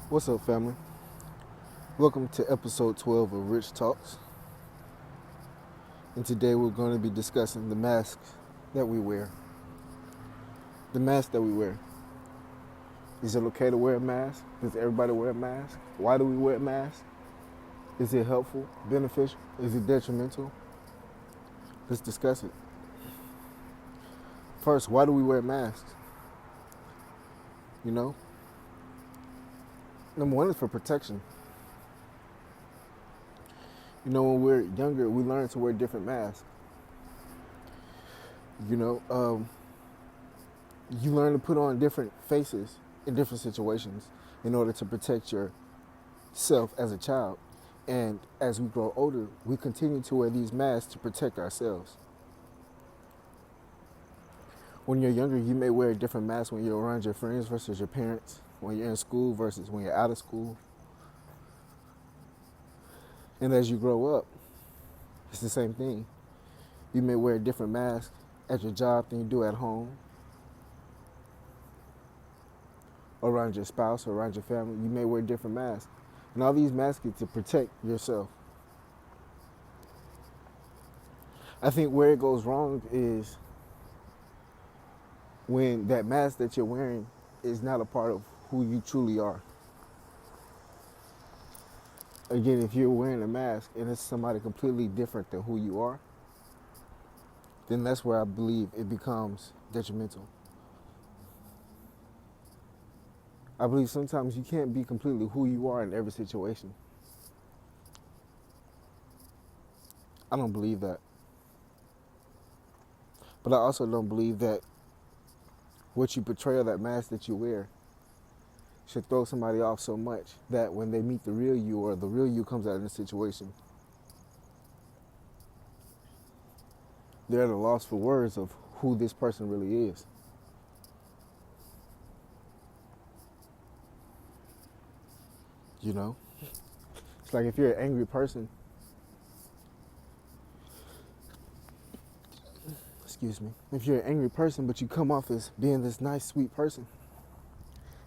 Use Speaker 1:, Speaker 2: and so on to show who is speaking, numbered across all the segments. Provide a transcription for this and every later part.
Speaker 1: What's up, family? Welcome to episode 12 of Rich Talks. And today we're going to be discussing the mask that we wear. The mask that we wear. Is it okay to wear a mask? Does everybody wear a mask? Why do we wear a mask? Is it helpful, beneficial? Is it detrimental? Let's discuss it. First, why do we wear masks? You know, number one is for protection. You know, when we're younger, we learn to wear different masks. You know, you learn to put on different faces in different situations in order to protect yourself as a child. And as we grow older, we continue to wear these masks to protect ourselves. When you're younger, you may wear a different mask when you're around your friends versus your parents, when you're in school versus when you're out of school. And as you grow up, it's the same thing. You may wear a different mask at your job than you do at home, or around your spouse, or around your family. You may wear different masks. And all these masks are to protect yourself. I think where it goes wrong is when that mask that you're wearing is not a part of who you truly are. Again, if you're wearing a mask and it's somebody completely different than who you are, then that's where I believe it becomes detrimental. I believe sometimes you can't be completely who you are in every situation. I don't believe that. But I also don't believe that what you portray or that mask that you wear should throw somebody off so much that when they meet the real you or the real you comes out in a situation, they're at a loss for words of who this person really is. You know? It's like if you're an angry person, if you're an angry person but you come off as being this nice, sweet person,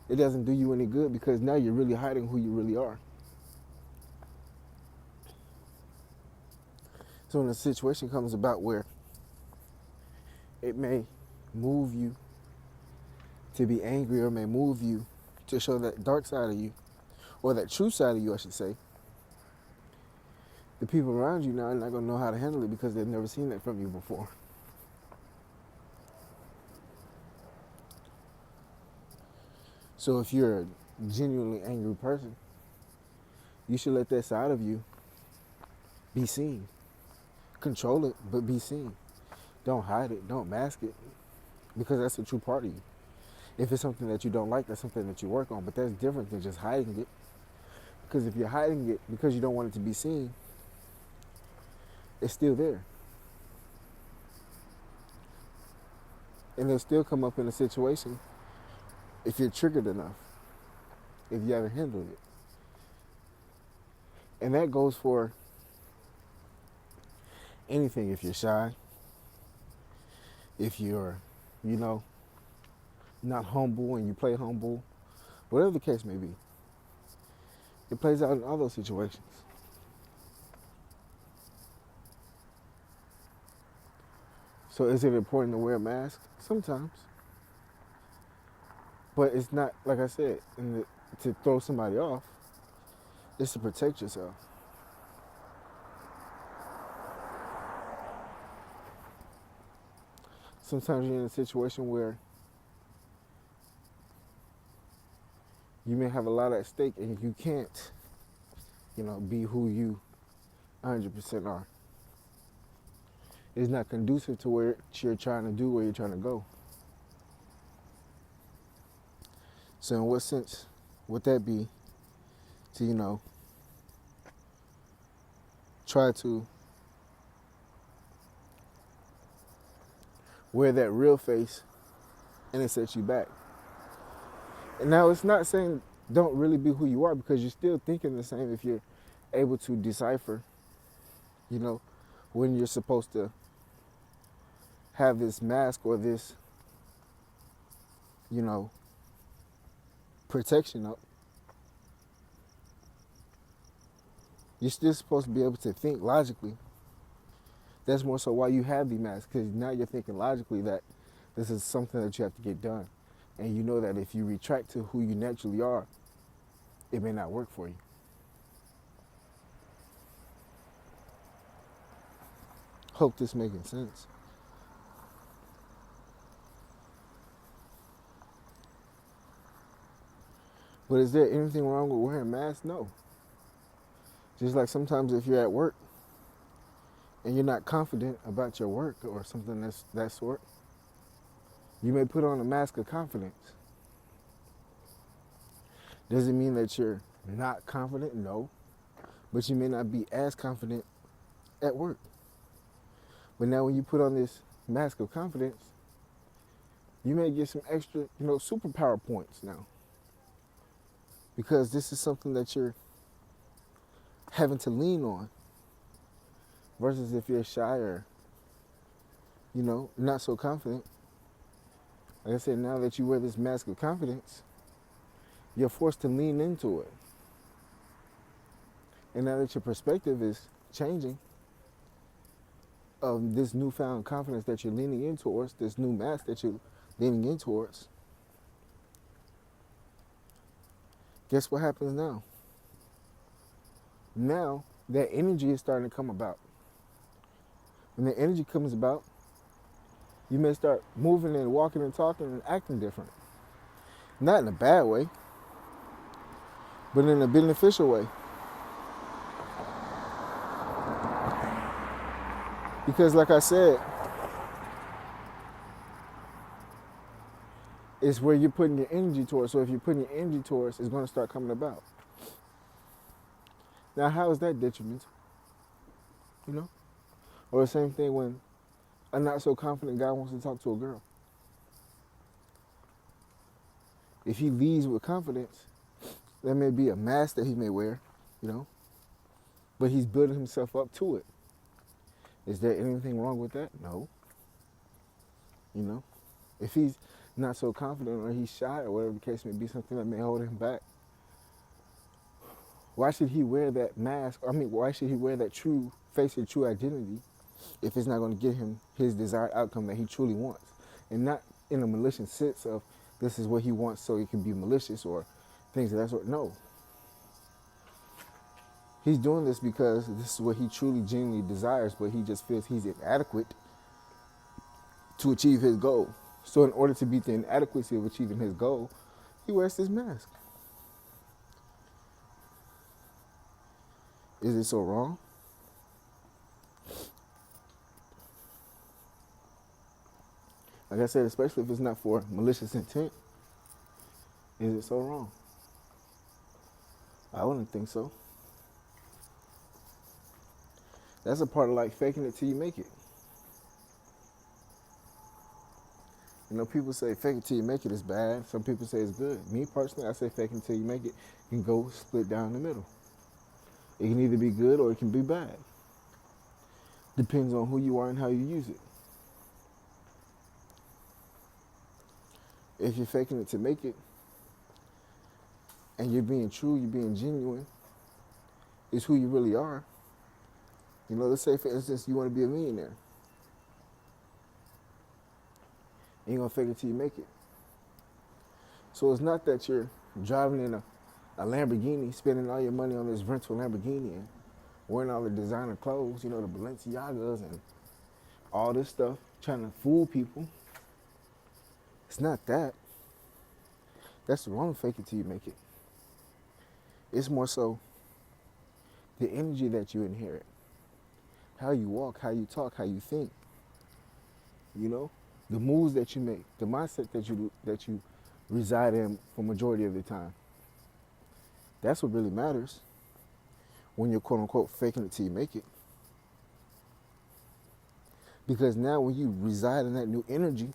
Speaker 1: it doesn't do you any good because now you're really hiding who you really are. So when a situation comes about where it may move you to be angry or may move you to show that dark side of you, or that true side of you, I should say, the people around you now are not going to know how to handle it because they've never seen that from you before. So if you're a genuinely angry person, you should let that side of you be seen. Control it, but be seen. Don't hide it. Don't mask it, because that's a true part of you. If it's something that you don't like, that's something that you work on, but that's different than just hiding it. Because if you're hiding it because you don't want it to be seen, it's still there. And it'll still come up in a situation if you're triggered enough, if you haven't handled it. And that goes for anything. If you're shy, if you're, not humble and you play humble, whatever the case may be, it plays out in all those situations. So is it important to wear a mask? Sometimes. But it's not, like I said, to throw somebody off. It's to protect yourself. Sometimes you're in a situation where you may have a lot at stake and you can't, be who you 100% are. It's not conducive to what you're trying to do, where you're trying to go. So in what sense would that be to, try to wear that real face and it sets you back? And now it's not saying don't really be who you are, because you're still thinking the same if you're able to decipher, when you're supposed to have this mask or this, protection up, You're still supposed to be able to think logically. That's more so why you have the mask, because now you're thinking logically that this is something that you have to get done. And you know that if you retract to who you naturally are, it may not work for you. Hope this making sense. But is there anything wrong with wearing masks? No. Just like sometimes if you're at work and you're not confident about your work or something that's that sort, you may put on a mask of confidence. Does it mean that you're not confident? No. But you may not be as confident at work. But now when you put on this mask of confidence, you may get some extra, superpower points now. Because this is something that you're having to lean on. Versus if you're shy or, not so confident. Like I said, now that you wear this mask of confidence, you're forced to lean into it. And now that your perspective is changing, of this newfound confidence that you're leaning in towards, this new mask that you're leaning in towards, guess what happens now? Now that energy is starting to come about. When the energy comes about, you may start moving and walking and talking and acting different. Not in a bad way, but in a beneficial way. Because like I said, it's where you're putting your energy towards. So if you're putting your energy towards, it's going to start coming about. Now, how is that detrimental? Or the same thing when a not so confident guy wants to talk to a girl. If he leads with confidence, there may be a mask that he may wear, but he's building himself up to it. Is there anything wrong with that? No. If he's not so confident or he's shy or whatever the case may be, something that may hold him back, why should he wear that mask? Why should he wear that face of true identity if it's not going to get him his desired outcome that he truly wants? And not in a malicious sense of this is what he wants so it can be malicious or things of that sort. No. He's doing this because this is what he truly, genuinely desires, but he just feels he's inadequate to achieve his goal. So in order to beat the inadequacy of achieving his goal, he wears this mask. Is it so wrong? Like I said, especially if it's not for malicious intent, is it so wrong? I wouldn't think so. That's a part of like faking it till you make it. People say fake it till you make it is bad. Some people say it's good. Me personally, I say fake it till you make it can go split down the middle. It can either be good or it can be bad. Depends on who you are and how you use it. If you're faking it to make it, and you're being true, you're being genuine, it's who you really are. Let's say, for instance, you want to be a millionaire. And you're going to fake it till you make it. So it's not that you're driving in a Lamborghini, spending all your money on this rental Lamborghini and wearing all the designer clothes, the Balenciagas and all this stuff, trying to fool people. It's not that. That's the wrong fake it till you make it. It's more so the energy that you inherit. How you walk, how you talk, how you think. The moves that you make, the mindset that you reside in for majority of the time. That's what really matters when you're quote unquote faking it till you make it. Because now when you reside in that new energy,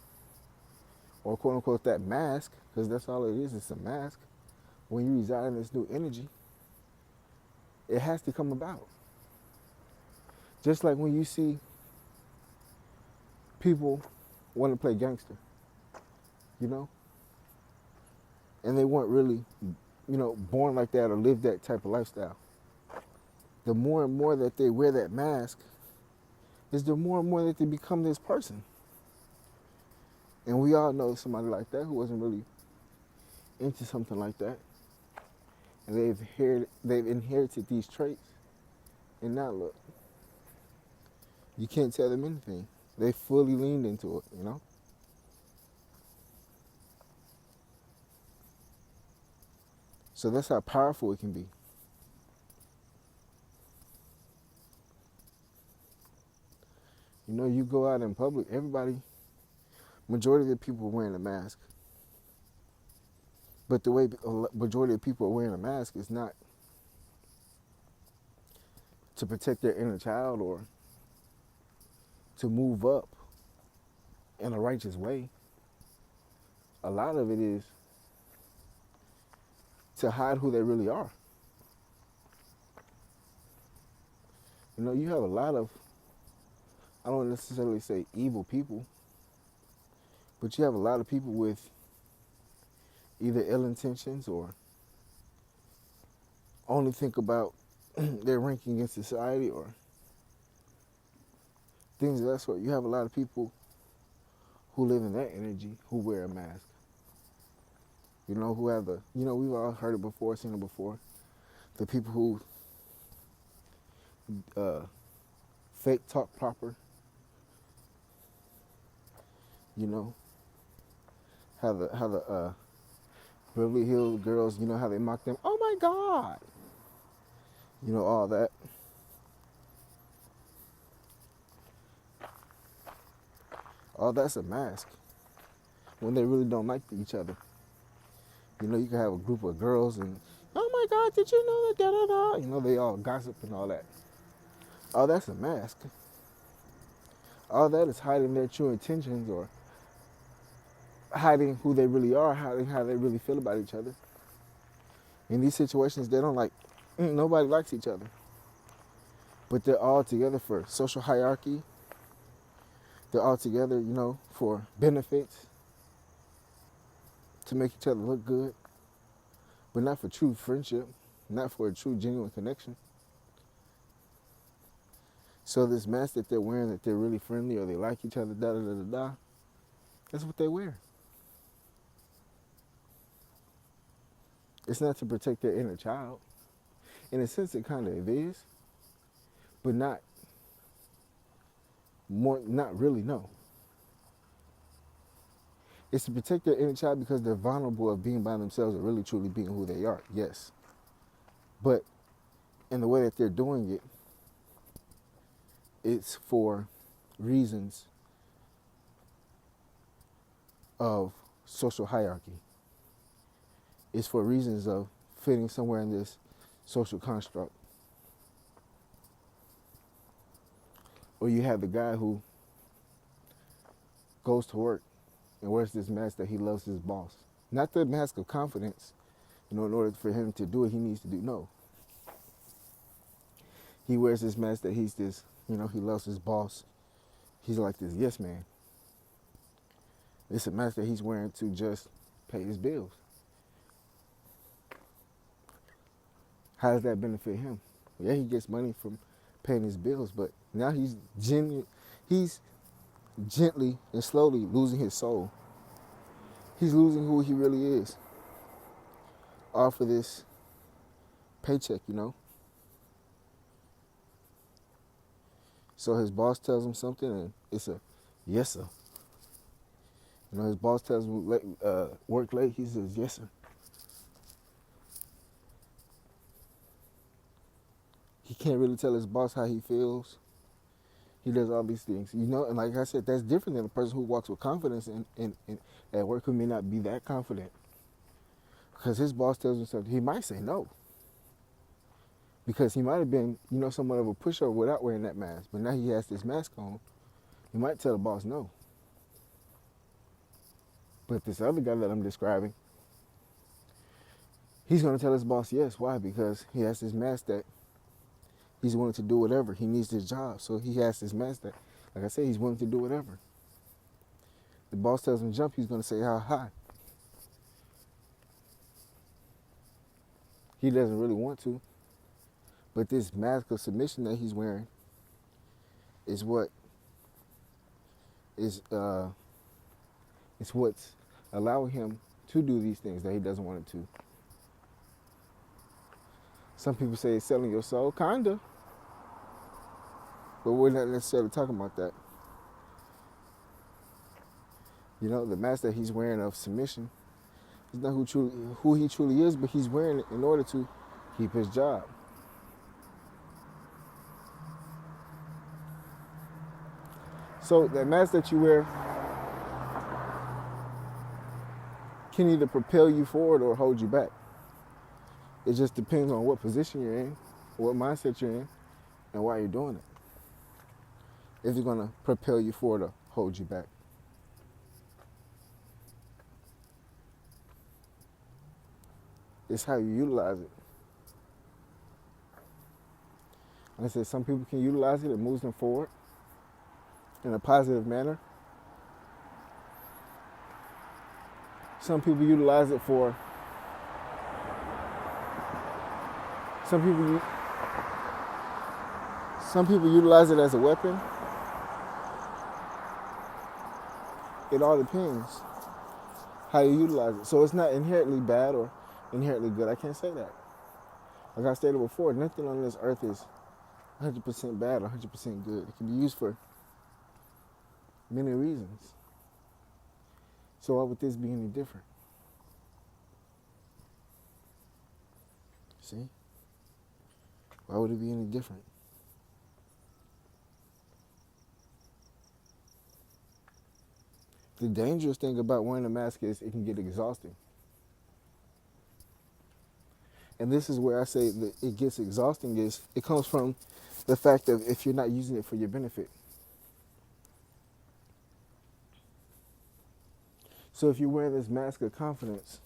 Speaker 1: or quote unquote that mask, because that's all it is, it's a mask. When you reside in this new energy, it has to come about. Just like when you see people want to play gangster, and they weren't really, born like that or live that type of lifestyle. the more and more that they wear that mask, is the more and more that they become this person. And we all know somebody like that who wasn't really into something like that. And they've inherited these traits. And now look, you can't tell them anything. They fully leaned into it, you know? So that's how powerful it can be. You know, you go out in public, majority of the people are wearing a mask. But the way a majority of people are wearing a mask is not to protect their inner child or to move up in a righteous way. A lot of it is to hide who they really are. You know, you have a lot of, I don't necessarily say evil people, but you have a lot of people with either ill intentions or only think about their ranking in society or things of that sort. You have a lot of people who live in that energy who wear a mask. You know, who have we've all heard it before, seen it before. The people who fake talk proper. You know, how the Beverly Hills girls, you know how they mock them. Oh my God. You know, all that. All that's a mask when they really don't like each other. You know, you can have a group of girls and, oh my God, did you know that, da da da? You know, they all gossip and all that. All that's a mask. All that is hiding their true intentions or hiding who they really are, hiding how they really feel about each other. In these situations, they don't nobody likes each other. But they're all together for social hierarchy. They're all together, you know, for benefits, to make each other look good, but not for true friendship, not for a true, genuine connection. So this mask that they're wearing, that they're really friendly or they like each other, da da da da da, that's what they wear. It's not to protect their inner child. In a sense, it kind of is, but not really, no. It's to protect their inner child because they're vulnerable of being by themselves or really truly being who they are, yes. But in the way that they're doing it, it's for reasons of social hierarchy. It's for reasons of fitting somewhere in this social construct. Or you have the guy who goes to work and wears this mask that he loves his boss. Not the mask of confidence, you know, in order for him to do what he needs to do. No. He wears this mask that he's this, you know, he loves his boss. He's like this yes man. It's a mask that he's wearing to just pay his bills. How does that benefit him? Yeah, he gets money from paying his bills, but now he's gently and slowly losing his soul. He's losing who he really is. All for this paycheck, you know. So his boss tells him something and it's a yes sir. You know, his boss tells him work late, he says yes sir. He can't really tell his boss how he feels. He does all these things, you know, and like I said, that's different than a person who walks with confidence and at work who may not be that confident. Because his boss tells him something, he might say no. Because he might have been, you know, somewhat of a pushover without wearing that mask. But now he has this mask on, he might tell the boss no. But this other guy that I'm describing, he's going to tell his boss yes. Why? Because he has this mask that he's willing to do whatever. He needs his job. So he has this mask that, like I said, he's willing to do whatever. The boss tells him jump, he's going to say how high. He doesn't really want to, But this mask of submission that he's wearing is what is it's what's allowing him to do these things that he doesn't want it to. Some people say it's selling your soul, kinda, but we're not necessarily talking about that. You know, the mask that he's wearing of submission is not who he truly is, but he's wearing it in order to keep his job. So that mask that you wear can either propel you forward or hold you back. It just depends on what position you're in, what mindset you're in, and why you're doing it. If it's going to propel you forward or hold you back. It's how you utilize it. Like I said, some people can utilize it, it moves them forward in a positive manner. Some people utilize it for, some people utilize it as a weapon. It all depends how you utilize it. So it's not inherently bad or inherently good. I can't say that. Like I stated before, nothing on this earth is 100% bad or 100% good. It can be used for many reasons. So why would this be any different? See? Why would it be any different? The dangerous thing about wearing a mask is it can get exhausting. And this is where I say that it gets exhausting is it comes from the fact of if you're not using it for your benefit. So if you're wearing this mask of confidence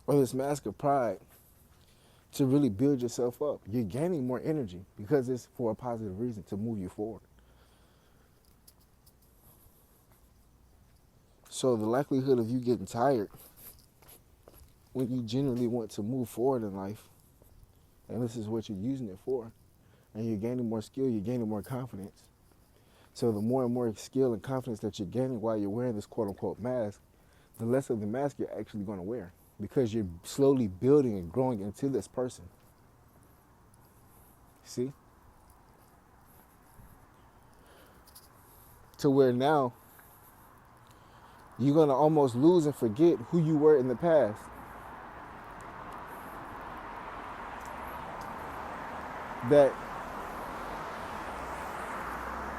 Speaker 1: or this mask of pride to really build yourself up, you're gaining more energy because it's for a positive reason to move you forward. So the likelihood of you getting tired when you genuinely want to move forward in life, and this is what you're using it for, and you're gaining more skill, you're gaining more confidence. So the more and more skill and confidence that you're gaining while you're wearing this quote-unquote mask, the less of the mask you're actually going to wear because you're slowly building and growing into this person. See? To where now you're going to almost lose and forget who you were in the past.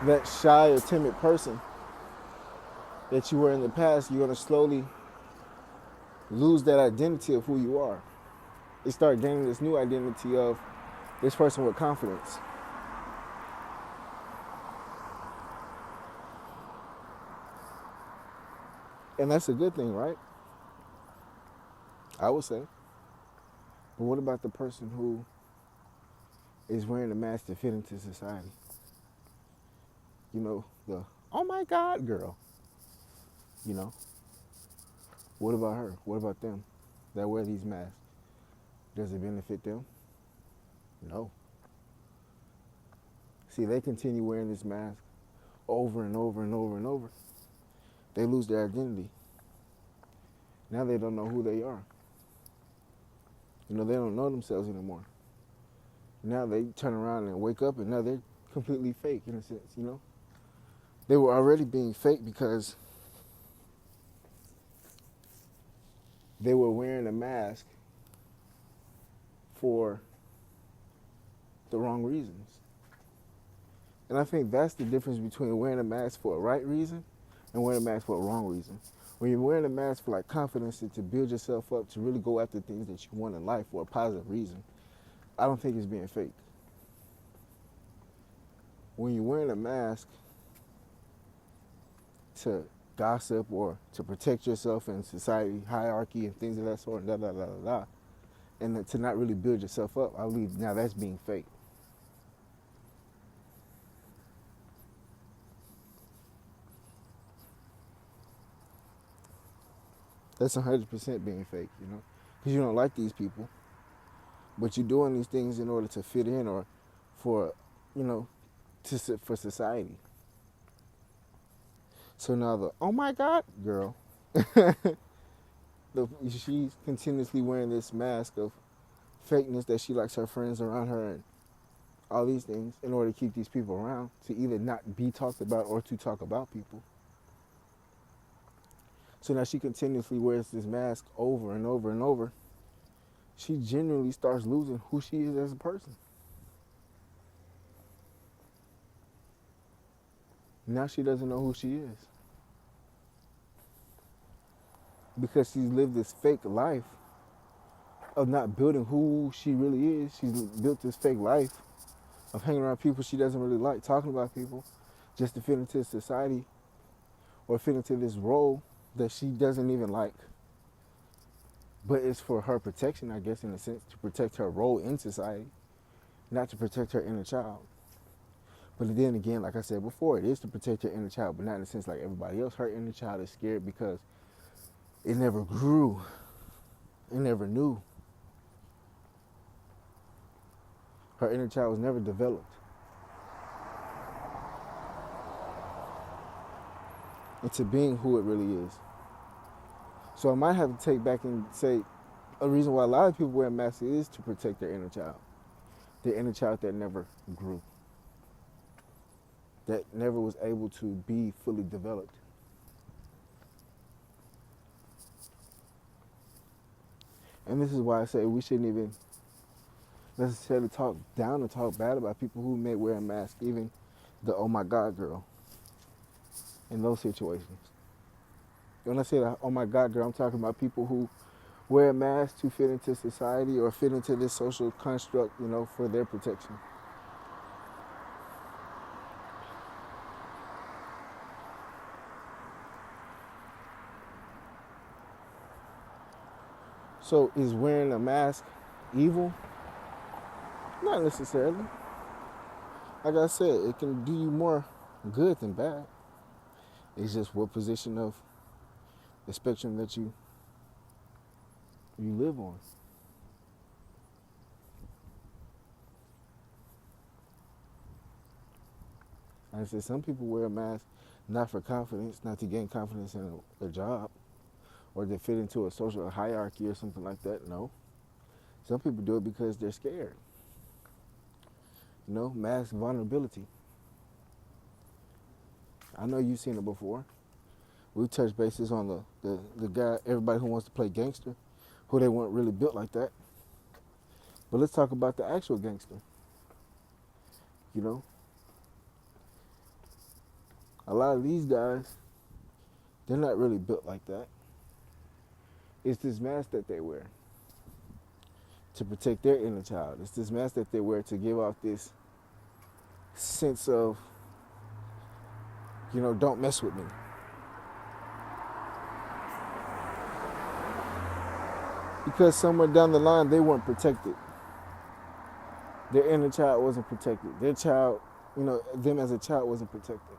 Speaker 1: That shy or timid person that you were in the past, you're going to slowly lose that identity of who you are. You start gaining this new identity of this person with confidence. And that's a good thing, right? I would say. But what about the person who is wearing a mask to fit into society? You know, the, oh my God, girl. You know, what about her? What about them that wear these masks? Does it benefit them? No. See, they continue wearing this mask over and over and over and over. They lose their identity. Now they don't know who they are. You know, they don't know themselves anymore. Now they turn around and wake up and now they're completely fake in a sense, you know? They were already being fake because they were wearing a mask for the wrong reasons. And I think that's the difference between wearing a mask for a right reason and wearing a mask for a wrong reason. When you're wearing a mask for like confidence and to build yourself up, to really go after things that you want in life for a positive reason, I don't think it's being fake. When you're wearing a mask to gossip or to protect yourself in society, hierarchy and things of that sort, and to not really build yourself up, I believe now that's being fake. That's 100% being fake, you know, because you don't like these people. but you're doing these things in order to fit in or for, you know, for society. So now the oh my God girl, she's continuously wearing this mask of fakeness that she likes her friends around her and all these things in order to keep these people around to either not be talked about or to talk about people. So now she continuously wears this mask over and over and over. She genuinely starts losing who she is as a person. Now she doesn't know who she is because she's lived this fake life of not building who she really is. She's built this fake life of hanging around people she doesn't really like, talking about people just to fit into society or fit into this role that she doesn't even like. But it's for her protection, I guess, in a sense, to protect her role in society, not to protect her inner child. But then again, like I said before, it is to protect her inner child, but not in a sense like everybody else. Her inner child is scared because it never grew. It never knew. Her inner child was never developed into being who it really is. So I might have to take back and say a reason why a lot of people wear masks is to protect their inner child. Their inner child that never grew. That never was able to be fully developed. And this is why I say we shouldn't even necessarily talk down or talk bad about people who may wear a mask, even the oh my God girl in those situations. When I say the oh my God girl, I'm talking about people who wear a mask to fit into society or fit into this social construct, for their protection. So is wearing a mask evil? Not necessarily. Like I said, it can do you more good than bad. It's just what position of the spectrum that you live on. Like I said, some people wear a mask not for confidence, not to gain confidence in a job or to fit into a social hierarchy or something like that. No. Some people do it because they're scared. Mask vulnerability. I know you've seen it before. We touched bases on the guy, everybody who wants to play gangster, who they weren't really built like that. But let's talk about the actual gangster. A lot of these guys, they're not really built like that. It's this mask that they wear to protect their inner child. It's this mask that they wear to give off this sense of, don't mess with me. Because somewhere down the line, they weren't protected. Their inner child wasn't protected. Their child, them as a child wasn't protected.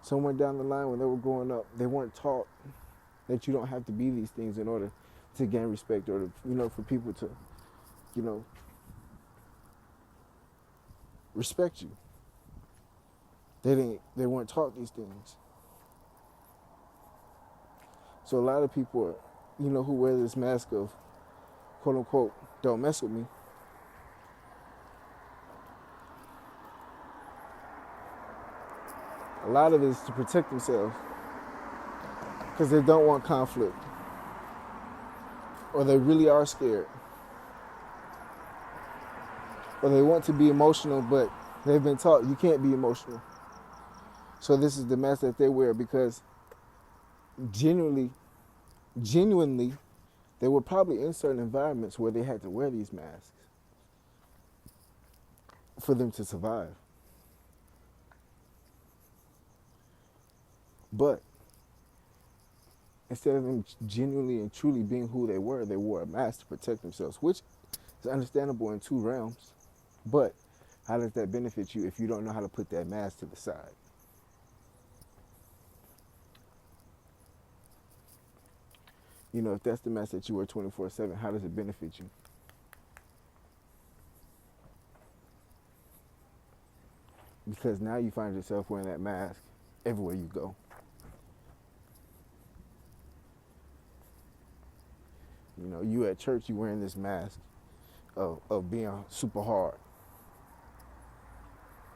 Speaker 1: Somewhere down the line when they were growing up, they weren't taught that you don't have to be these things in order to gain respect or, for people to, respect you. They weren't taught these things. So a lot of people, who wear this mask of, quote unquote, don't mess with me. A lot of it is to protect themselves because they don't want conflict or they really are scared or they want to be emotional, but they've been taught you can't be emotional. So this is the mask that they wear because genuinely, they were probably in certain environments where they had to wear these masks for them to survive. But instead of them genuinely and truly being who they wore a mask to protect themselves, which is understandable in two realms. But how does that benefit you if you don't know how to put that mask to the side? You know, if that's the mask that you wear 24/7, how does it benefit you? Because now you find yourself wearing that mask everywhere you go. You know, you at church, you wearing this mask of being super hard.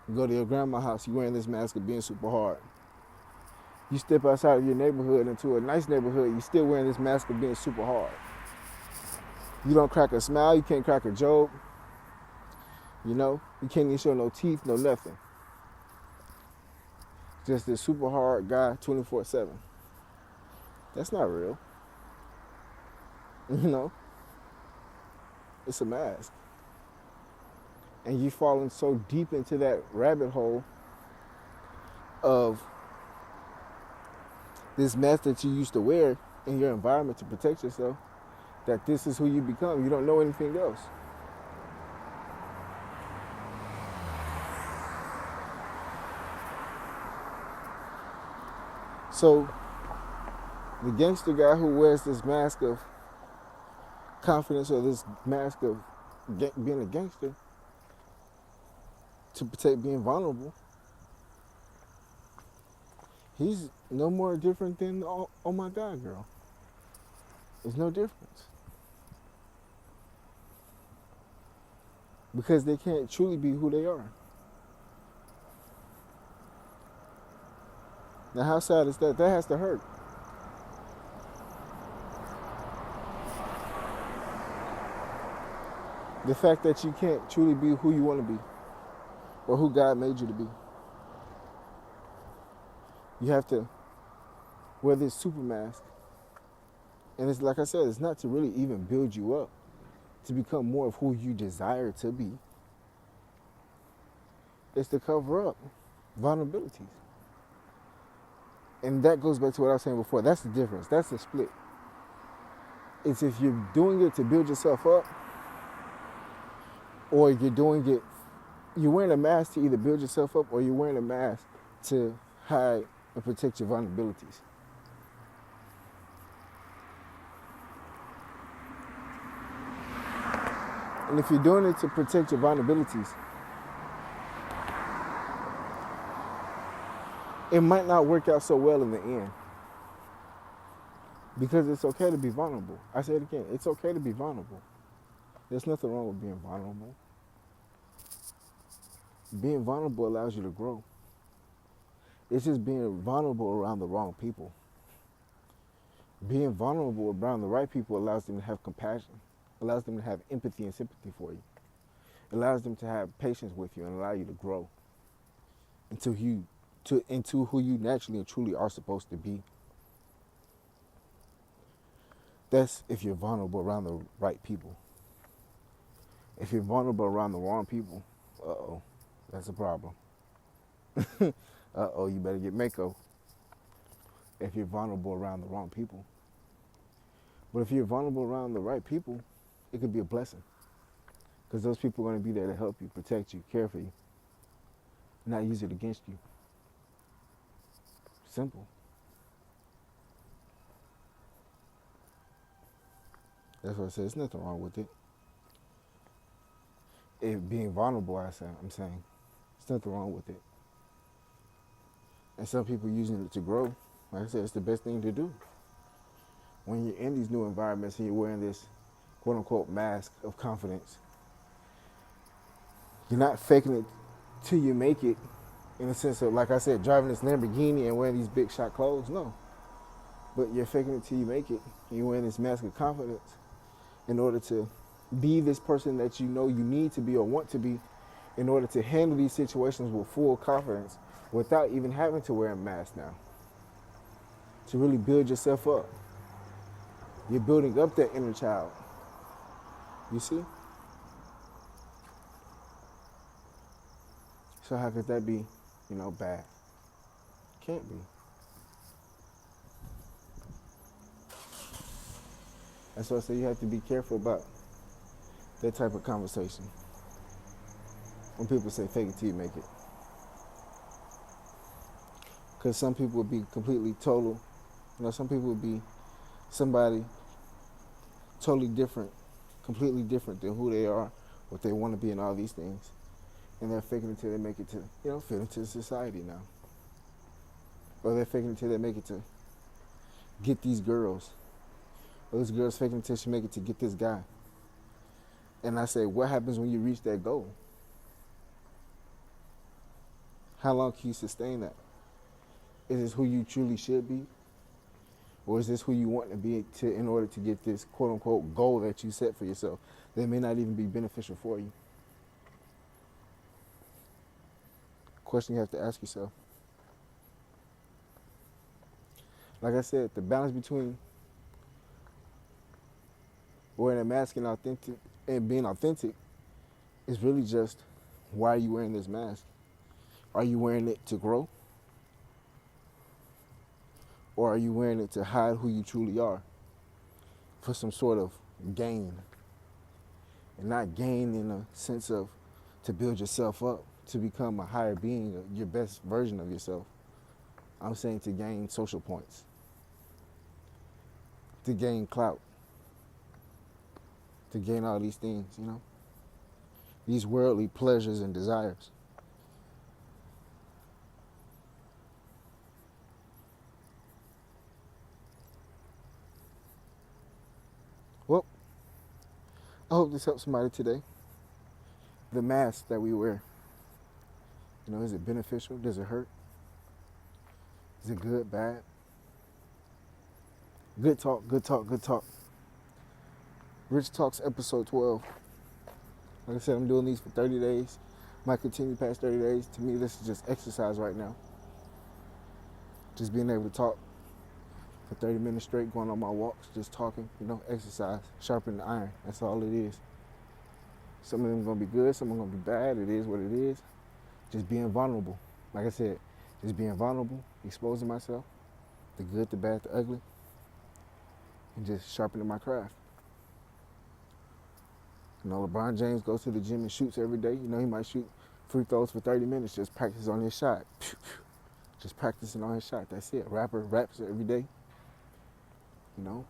Speaker 1: You go to your grandma's house, you wearing this mask of being super hard. You step outside of your neighborhood into a nice neighborhood, you still wearing this mask of being super hard. You don't crack a smile, you can't crack a joke. You know, you can't even show no teeth, no nothing. Just this super hard guy 24/7. That's not real. You know, it's a mask. And you've fallen so deep into that rabbit hole of this mask that you used to wear in your environment to protect yourself, that this is who you become. You don't know anything else. So the gangster guy who wears this mask of confidence or this mask of being a gangster to protect being vulnerable, he's no more different than oh my God girl. There's no difference. Because they can't truly be who they are. Now how sad is that? That has to hurt. The fact that you can't truly be who you want to be or who God made you to be. You have to wear this super mask. And it's like I said, it's not to really even build you up, to become more of who you desire to be. It's to cover up vulnerabilities. And that goes back to what I was saying before. That's the difference. That's the split. It's if you're doing it to build yourself up, or you're doing it, you're wearing a mask to either build yourself up, or you're wearing a mask to hide and protect your vulnerabilities. And if you're doing it to protect your vulnerabilities, it might not work out so well in the end. Because it's okay to be vulnerable. I say it again, it's okay to be vulnerable. There's nothing wrong with being vulnerable. Being vulnerable allows you to grow. It's just being vulnerable around the wrong people. Being vulnerable around the right people allows them to have compassion, allows them to have empathy and sympathy for you. It allows them to have patience with you and allow you to grow into who you naturally and truly are supposed to be. That's if you're vulnerable around the right people. If you're vulnerable around the wrong people, that's a problem. You better get Mako if you're vulnerable around the wrong people. But if you're vulnerable around the right people, it could be a blessing. Because those people are going to be there to help you, protect you, care for you, not use it against you. Simple. That's what I said. There's nothing wrong with it. It being vulnerable, I'm saying. There's nothing wrong with it. And some people using it to grow. Like I said, it's the best thing to do. When you're in these new environments and you're wearing this quote unquote mask of confidence, you're not faking it till you make it, in the sense of, like I said, driving this Lamborghini and wearing these big shot clothes. No. But you're faking it till you make it. And you're wearing this mask of confidence in order to be this person that you know you need to be or want to be, in order to handle these situations with full confidence without even having to wear a mask now. To really build yourself up. You're building up that inner child. You see? So how could that be, bad? Can't be. That's why I say you have to be careful about that type of conversation. When people say fake it till you make it. Because some people will be completely total. Some people will be somebody totally different, completely different than who they are, what they want to be, and all these things. And they're faking until they make it to, fit into society now. Or they're faking until they make it to get these girls. Or this girl's faking until she make it to get this guy. And I say, what happens when you reach that goal? How long can you sustain that? Is this who you truly should be? Or is this who you want to be in order to get this quote unquote goal that you set for yourself that may not even be beneficial for you? Question you have to ask yourself. Like I said, the balance between wearing a mask and being authentic is really just, why are you wearing this mask? Are you wearing it to grow? Or are you wearing it to hide who you truly are for some sort of gain? And not gain in a sense of to build yourself up, to become a higher being, your best version of yourself. I'm saying to gain social points, to gain clout, to gain all these things, these worldly pleasures and desires. Well, I hope this helps somebody today. The mask that we wear, is it beneficial? Does it hurt? Is it good, bad? Good talk, good talk, good talk. Rich Talks episode 12. Like I said, I'm doing these for 30 days. Might continue past 30 days. To me, this is just exercise right now. Just being able to talk for 30 minutes straight, going on my walks, just talking, exercise, sharpen the iron. That's all it is. Some of them are going to be good, some are going to be bad. It is what it is. Just being vulnerable. Like I said, just being vulnerable, exposing myself, the good, the bad, the ugly, and just sharpening my craft. LeBron James goes to the gym and shoots every day. He might shoot free throws for 30 minutes, just practice on his shot. Just practicing on his shot, that's it. Rapper raps every day. You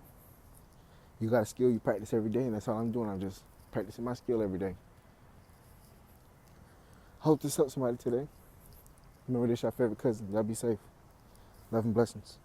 Speaker 1: got a skill, you practice every day, and that's all I'm doing. I'm just practicing my skill every day. Hope this helps somebody today. Remember, this your favorite cousin. Y'all be safe. Love and blessings.